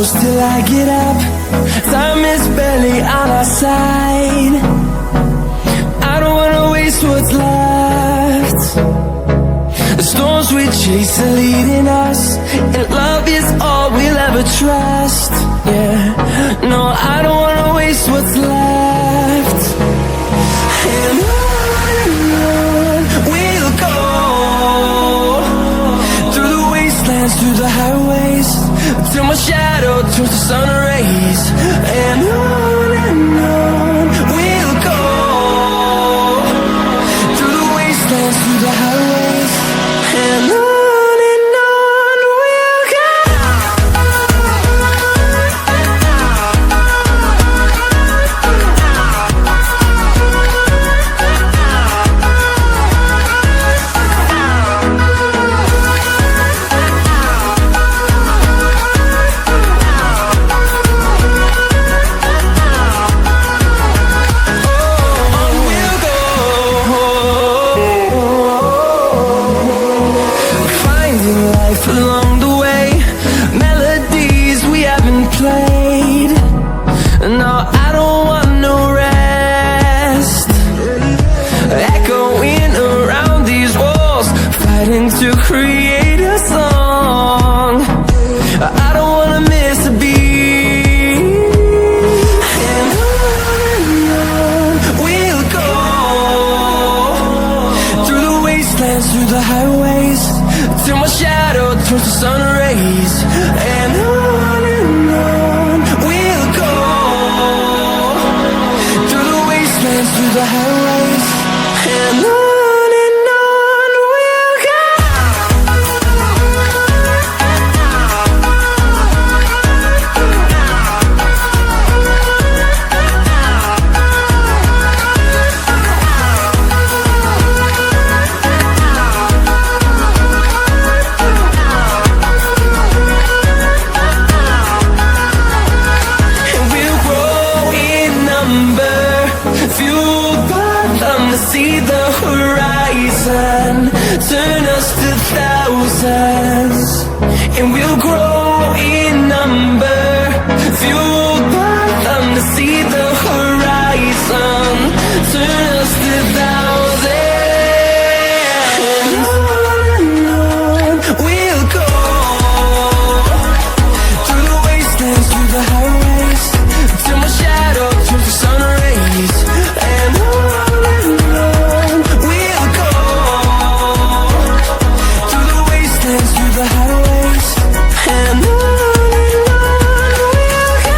close till I get up. Time is barely on our side. I don't wanna waste what's left. The storms we chase are leading us, and love is all we'll ever trust. Yeah, no, I don't wanna waste what's left. And on we'll go, through the wastelands, through the highways, till my shadow turns to sun rays. And on we'll go, through the wastelands, through the highways, and on we'll go. Along the way, melodies we haven't played. No, I don't want no rest. Echoing around these walls, fighting to create a song. I don't wanna miss a beat. And on we'll go, through the wastelands, through the highways, till my shadow turns to sun rays. And on we'll go, through the wastelands, through the highways, and on we'll go. See the horizon, turn us to thousands, and we'll grow in number. Fueled by them to see the horizon, turn us to thousands. And on we'll go, through the wastelands, through the highways, till my shadow turns to sun rays. And the highways, and on we'll go.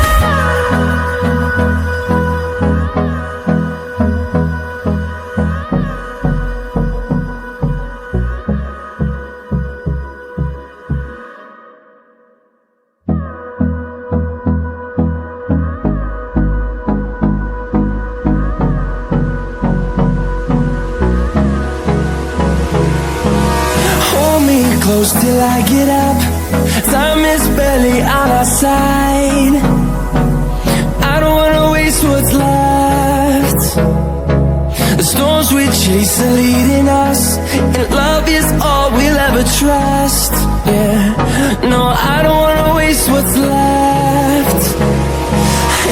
Hold me close till I get up. Time is barely on our side. I don't wanna waste what's left. The storms we chase are leading us, and love is all we'll ever trust. Yeah, no, I don't wanna waste what's left.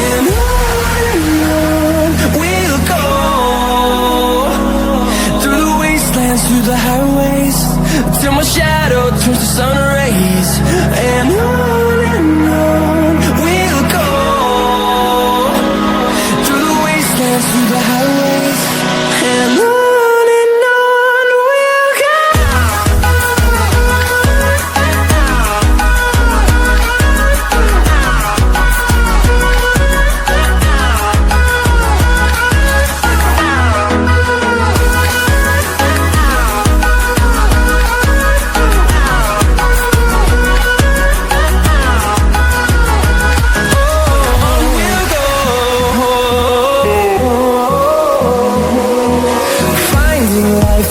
And on we'll go, through the wastelands, through the highways, till my shadow turns to sun rays. And on we'll go, through the wastelands, through the highways, and on we'll go.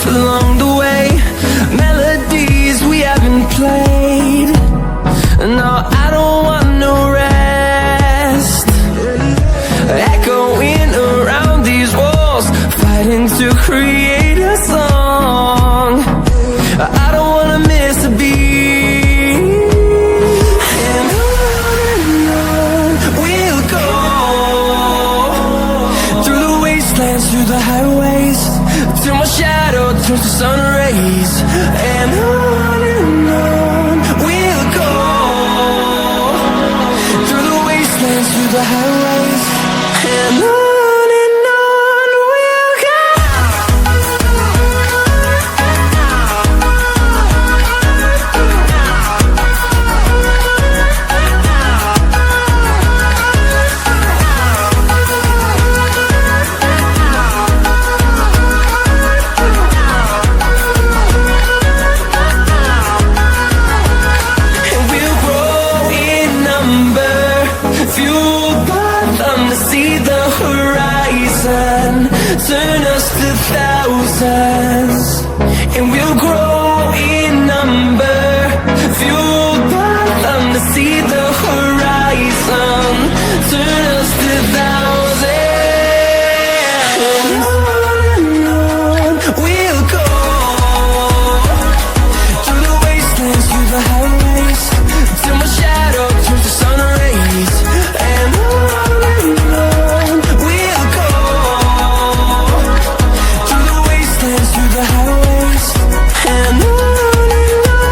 Along the way, melodies we haven't played. No, I don't want no rest. Echoing around these walls, fighting to create a song. I don't wanna miss a beat. And on till my shadow turns to sun rays. And on we'll go, through the wastelands, through the highways. And on we'll go. Turn us to thousands, and we'll grow in number, fueled by them to see the horizon. Turn us to thousands, and on we'll go, through the wastelands, through the highways, till my shadow turns to sun rays. And on we'll go, through the highways. And on we'll go.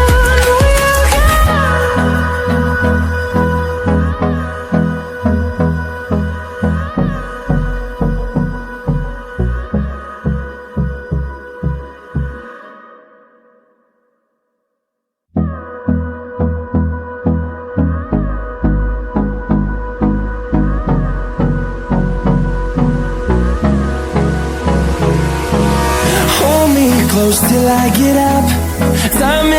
Hold me close till I get up. Time